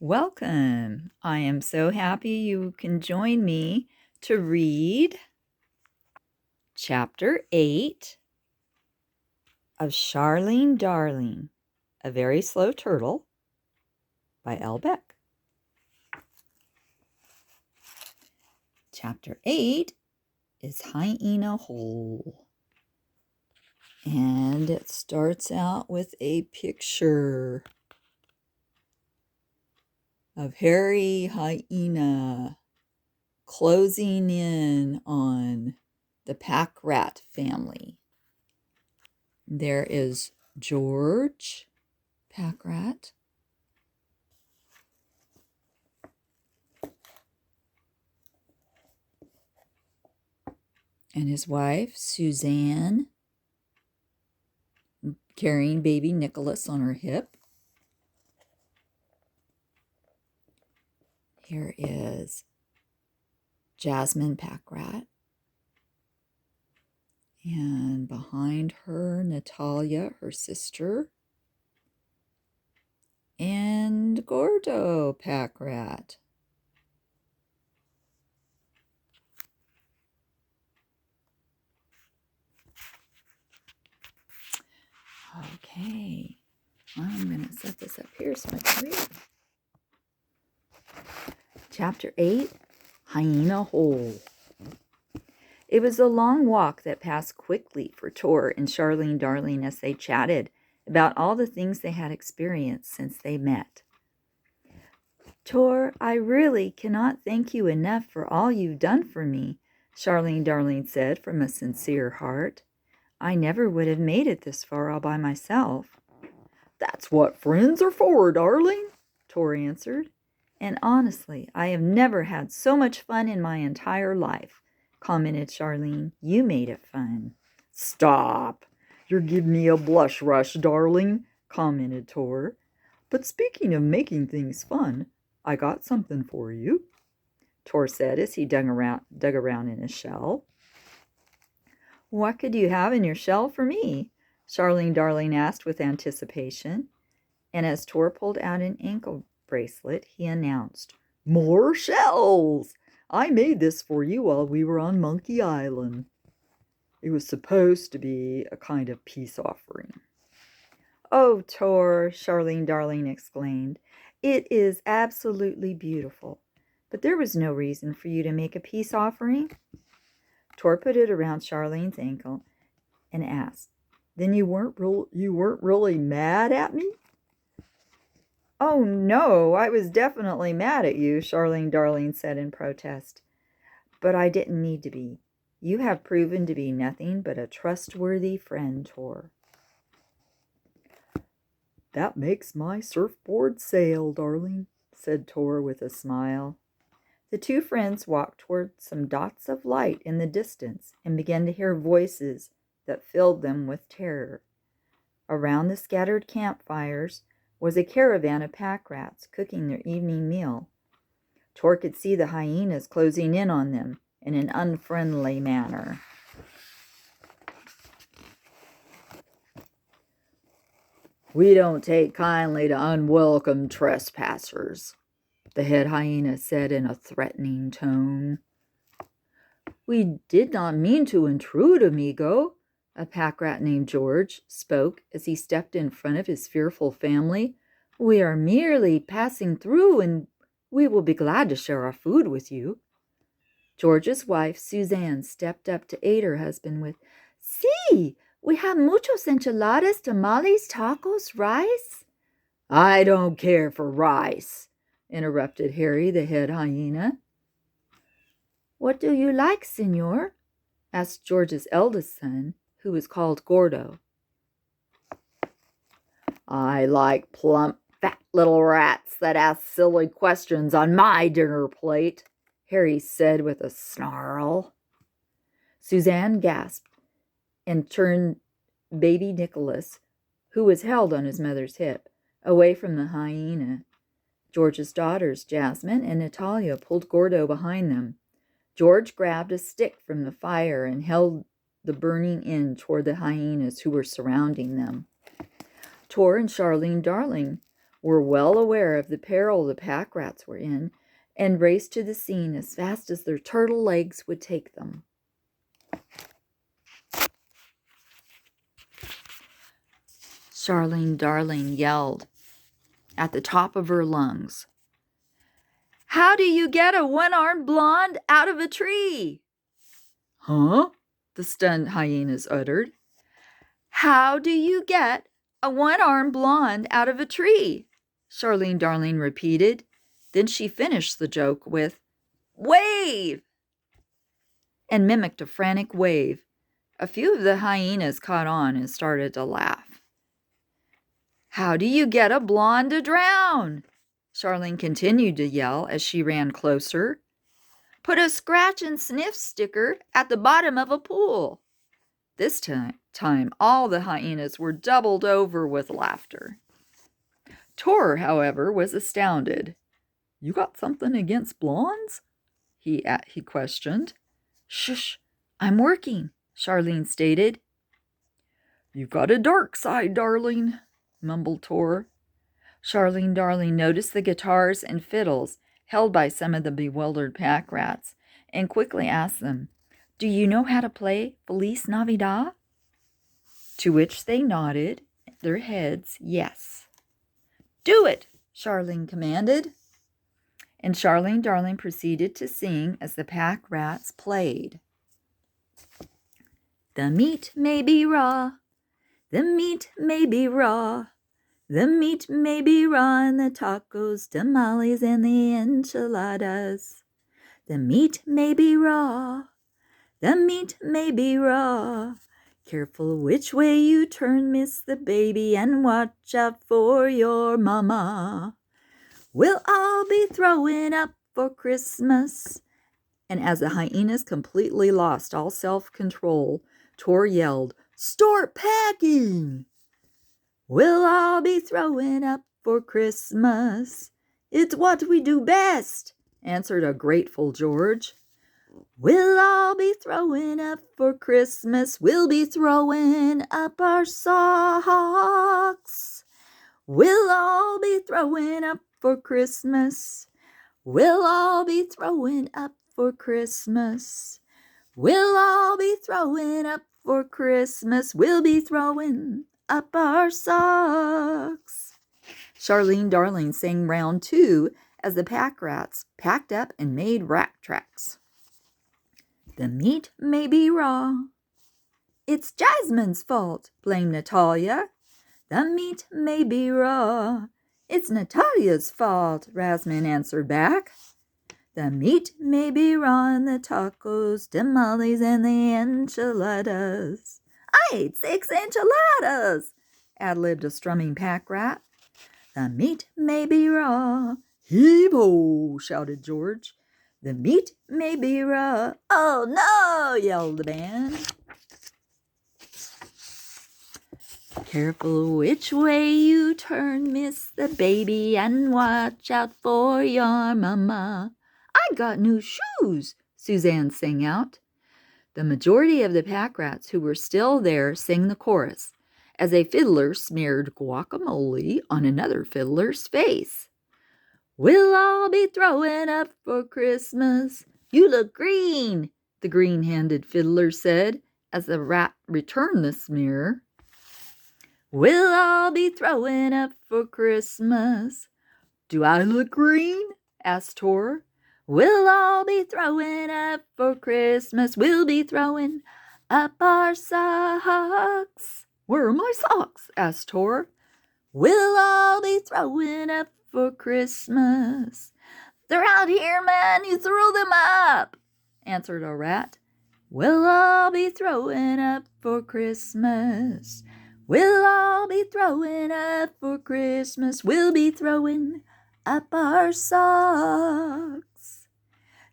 Welcome. I am so happy you can join me to read Chapter 8 of Charlene Darling, A Very Slow Turtle by Beck. Chapter 8 is Hyena Hole. And it starts out with a picture of hairy hyena closing in on the pack rat family. There is George, pack rat, and his wife, Suzanne, carrying baby Nicholas on her hip. Here is Jasmine, pack rat. And behind her, Natalia, her sister. And Gordo, pack rat. Okay, I'm going to set this up here so I can read. Chapter 8, Hyena Hole. It was a long walk that passed quickly for Tor and Charlene Darling as they chatted about all the things they had experienced since they met. Tor, I really cannot thank you enough for all you've done for me, Charlene Darling said from a sincere heart. I never would have made it this far all by myself. That's what friends are for, darling, Tor answered. And honestly, I have never had so much fun in my entire life, commented Charlene. You made it fun. Stop. You're giving me a blush rush, darling, commented Tor. But speaking of making things fun, I got something for you, Tor said as he dug around in his shell. What could you have in your shell for me? Charlene Darling asked with anticipation. And as Tor pulled out an ankle bracelet, he announced, More shells! I made this for you while we were on Monkey Island. It was supposed to be a kind of peace offering. Oh, Tor, Charlene Darling exclaimed. It is absolutely beautiful. But there was no reason for you to make a peace offering. Tor put it around Charlene's ankle and asked, Then you weren't really mad at me? Oh, no, I was definitely mad at you, Charlene Darling said in protest. But I didn't need to be. You have proven to be nothing but a trustworthy friend, Tor. That makes my surfboard sail, darling, said Tor with a smile. The two friends walked toward some dots of light in the distance and began to hear voices that filled them with terror. Around the scattered campfires was a caravan of pack rats cooking their evening meal. Tor could see the hyenas closing in on them in an unfriendly manner. We don't take kindly to unwelcome trespassers, the head hyena said in a threatening tone. We did not mean to intrude, amigo, a pack rat named George spoke as he stepped in front of his fearful family. We are merely passing through, and we will be glad to share our food with you. George's wife, Suzanne, stepped up to aid her husband with, See, we have muchos enchiladas, tamales, tacos, rice. I don't care for rice, interrupted Harry, the head hyena. What do you like, senor? Asked George's eldest son, who was called Gordo. I like plump, fat little rats that ask silly questions on my dinner plate, Harry said with a snarl. Suzanne gasped and turned baby Nicholas, who was held on his mother's hip, away from the hyena. George's daughters, Jasmine and Natalia, pulled Gordo behind them. George grabbed a stick from the fire and held the burning end toward the hyenas who were surrounding them. Tor and Charlene Darling were well aware of the peril the pack rats were in and raced to the scene as fast as their turtle legs would take them. Charlene Darling yelled at the top of her lungs, "How do you get a one-armed blonde out of a tree?" "Huh?" the stunned hyenas uttered. "How do you get a one-armed blonde out of a tree?" Charlene Darling repeated. Then she finished the joke with, "Wave!" and mimicked a frantic wave. A few of the hyenas caught on and started to laugh. "How do you get a blonde to drown?" Charlene continued to yell as she ran closer. "Put a scratch and sniff sticker at the bottom of a pool." This time, all the hyenas were doubled over with laughter. Tor, however, was astounded. "You got something against blondes?" he questioned. "Shush, I'm working," Charlene stated. "You've got a dark side, darling," mumbled Tor. Charlene Darling noticed the guitars and fiddles held by some of the bewildered pack rats and quickly asked them, "Do you know how to play Feliz Navidad?" To which they nodded their heads yes. "Do it," Charlene commanded. And Charlene Darling proceeded to sing as the pack rats played. The meat may be raw, the meat may be raw, the meat may be raw in the tacos, tamales, and the enchiladas. The meat may be raw, the meat may be raw. Careful which way you turn, miss the baby, and watch out for your mama. We'll all be throwing up for Christmas. And as the hyenas completely lost all self-control, Tor yelled, "Start packing!" We'll all be throwing up for Christmas. It's what we do best, answered a grateful George. We'll all be throwing up for Christmas. We'll be throwing up our socks. We'll all be throwing up for Christmas. We'll all be throwing up for Christmas. We'll all be throwing up for Christmas. We'll be throwing up our socks. Charlene Darling sang round 2 as the pack rats packed up and made rat tracks. The meat may be raw. It's Jasmine's fault, blamed Natalia. The meat may be raw. It's Natalia's fault, Rasmin answered back. The meat may be raw in the tacos, tamales, and the enchiladas. I ate 6 enchiladas, ad-libbed a strumming pack rat. The meat may be raw. Heave-ho, shouted George. The meat may be raw. Oh, no, yelled the band. Careful which way you turn, miss the baby, and watch out for your mama. I got new shoes, Suzanne sang out. The majority of the pack rats who were still there sang the chorus, as a fiddler smeared guacamole on another fiddler's face. We'll all be throwing up for Christmas. You look green, the green-handed fiddler said, as the rat returned the smear. We'll all be throwing up for Christmas. Do I look green? Asked Tor. We'll all be throwing up for Christmas. We'll be throwing up our socks. Where are my socks? Asked Tor. We'll all be throwing up for Christmas. They're out here, man. You threw them up, answered a rat. We'll all be throwing up for Christmas. We'll all be throwing up for Christmas. We'll be throwing up our socks.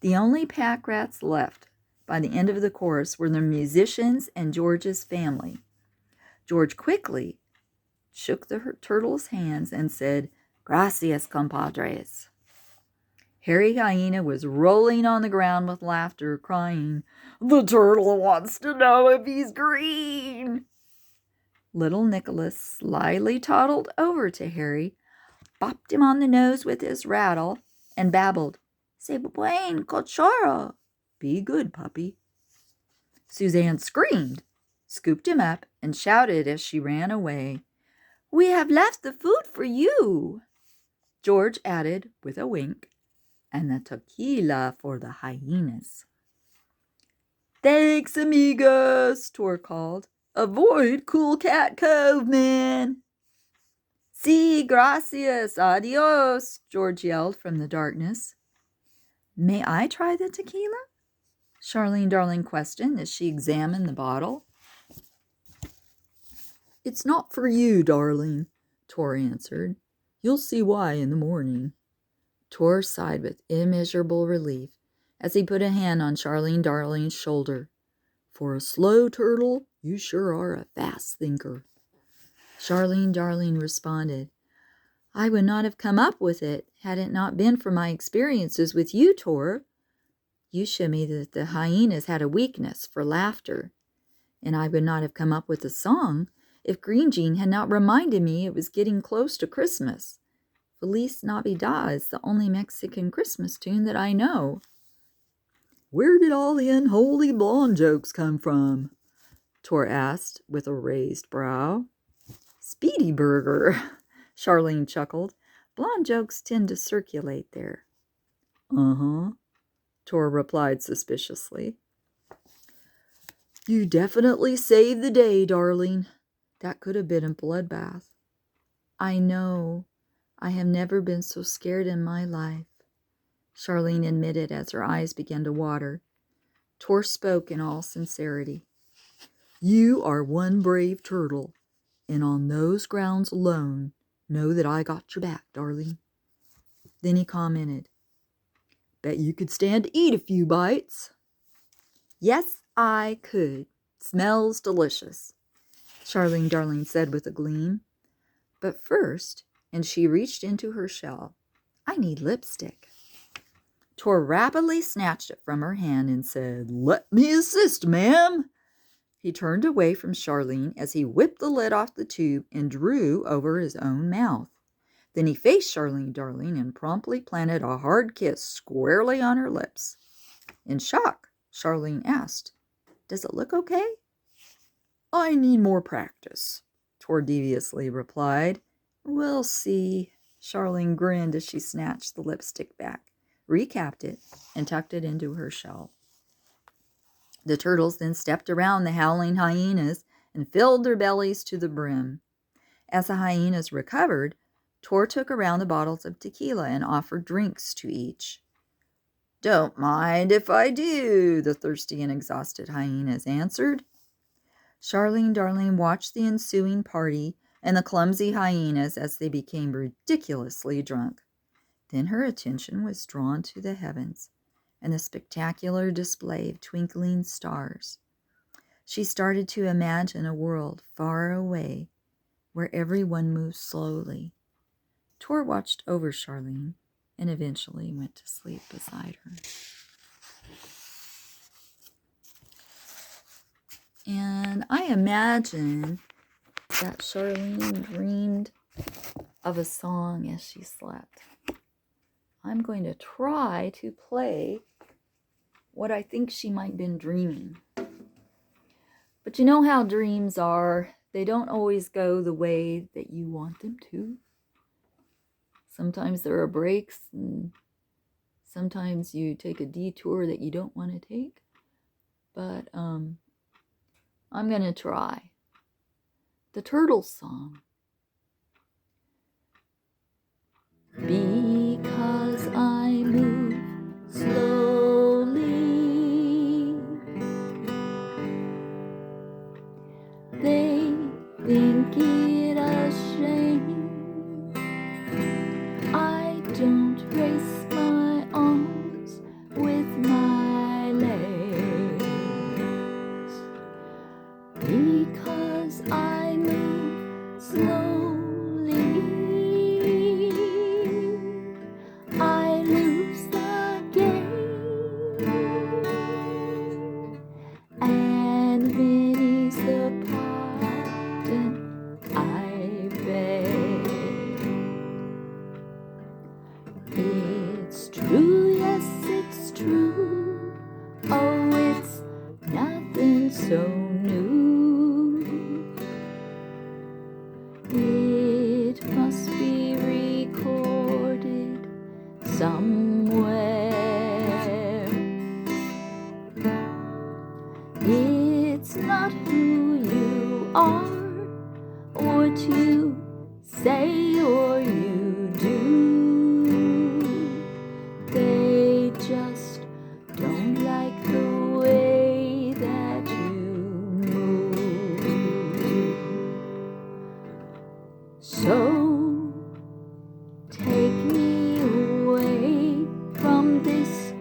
The only pack rats left by the end of the chorus were the musicians and George's family. George quickly shook the turtle's hands and said, "Gracias, compadres." Harry Hyena was rolling on the ground with laughter, crying, "The turtle wants to know if he's green." Little Nicholas slyly toddled over to Harry, bopped him on the nose with his rattle, and babbled, "Se buen cachorro." Be good, puppy. Suzanne screamed, scooped him up, and shouted as she ran away, "We have left the food for you." George added with a wink, "and the tequila for the hyenas." "Thanks, amigos," Tor called. "Avoid Cool Cat Cove, man." "Sí, gracias, adios," George yelled from the darkness. "May I try the tequila?" Charlene Darling questioned as she examined the bottle. "It's not for you, darling," Tor answered. "You'll see why in the morning." Tor sighed with immeasurable relief as he put a hand on Charlene Darling's shoulder. "For a slow turtle, you sure are a fast thinker." Charlene Darling responded, "I would not have come up with it had it not been for my experiences with you, Tor. You showed me that the hyenas had a weakness for laughter, and I would not have come up with the song if Green Jean had not reminded me it was getting close to Christmas. Feliz Navidad is the only Mexican Christmas tune that I know." "Where did all the unholy blonde jokes come from?" Tor asked with a raised brow. "Speedy Burger," Charlene chuckled. "Blonde jokes tend to circulate there." "Uh-huh," Tor replied suspiciously. "You definitely saved the day, darling. That could have been a bloodbath." "I know. I have never been so scared in my life," Charlene admitted as her eyes began to water. Tor spoke in all sincerity. "You are one brave turtle, and on those grounds alone, know that I got your back, darling." Then he commented, "Bet you could stand to eat a few bites." "Yes, I could. Smells delicious," Charlene Darling said with a gleam. "But first," and she reached into her shell, "I need lipstick." Tor rapidly snatched it from her hand and said, "Let me assist, ma'am." He turned away from Charlene as he whipped the lid off the tube and drew over his own mouth. Then he faced Charlene Darling and promptly planted a hard kiss squarely on her lips. In shock, Charlene asked, "Does it look okay?" "I need more practice," Tor deviously replied. "We'll see." Charlene grinned as she snatched the lipstick back, recapped it, and tucked it into her shell. The turtles then stepped around the howling hyenas and filled their bellies to the brim. As the hyenas recovered, Tor took around the bottles of tequila and offered drinks to each. "Don't mind if I do," the thirsty and exhausted hyenas answered. Charlene Darling watched the ensuing party and the clumsy hyenas as they became ridiculously drunk. Then her attention was drawn to the heavens and the spectacular display of twinkling stars. She started to imagine a world far away where everyone moved slowly. Tor watched over Charlene and eventually went to sleep beside her. And I imagine that Charlene dreamed of a song as she slept. I'm going to try to play what I think she might have been dreaming. But you know how dreams are. They don't always go the way that you want them to. Sometimes there are breaks, and sometimes you take a detour that you don't want to take. But I'm going to try. The Turtle Song. Because I move slowly, they think it a shame I don't race my arms with my legs. Because I move slowly, It's true, yes, it's true. Oh, it's nothing so new. It must be recorded somewhere. It's not who you are, what you say or you do. They just don't like the way that you move. So take me away from this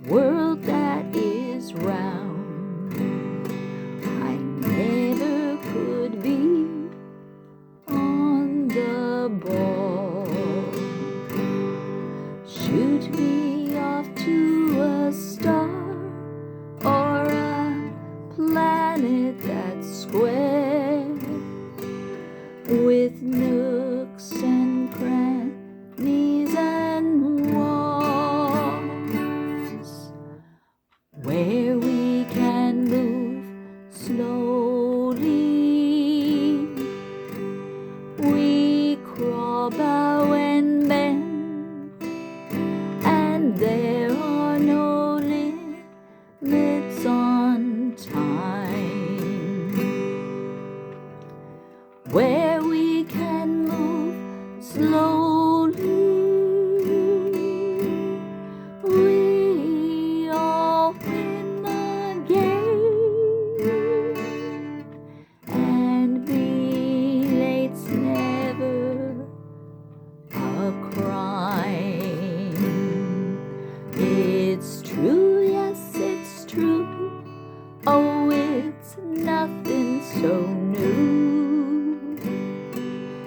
world that is round. I never could be on the ball. Shoot me off to a star or a planet that's square, with nooks and crannies and walls, where we can move slowly. We crawl, bow and bend, and there are no limits on time, where we can move slowly. We all win the game, and be late's never a crime. It's true, yes, it's true. Oh, it's nothing so new.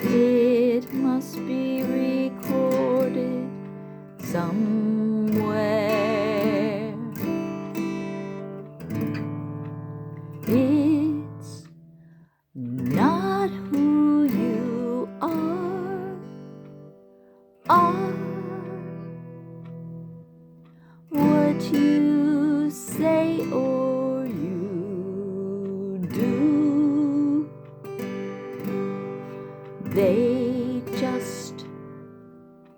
It must be recorded somewhere. It's not who you are what you say or you do. They just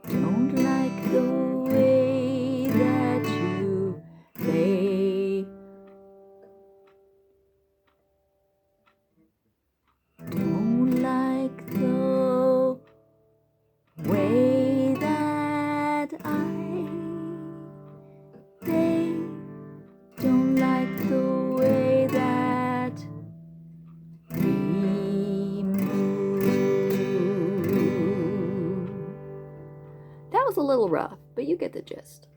don't like the way that you play. Don't like the way that they don't like the way that we move. That was a little rough, but you get the gist.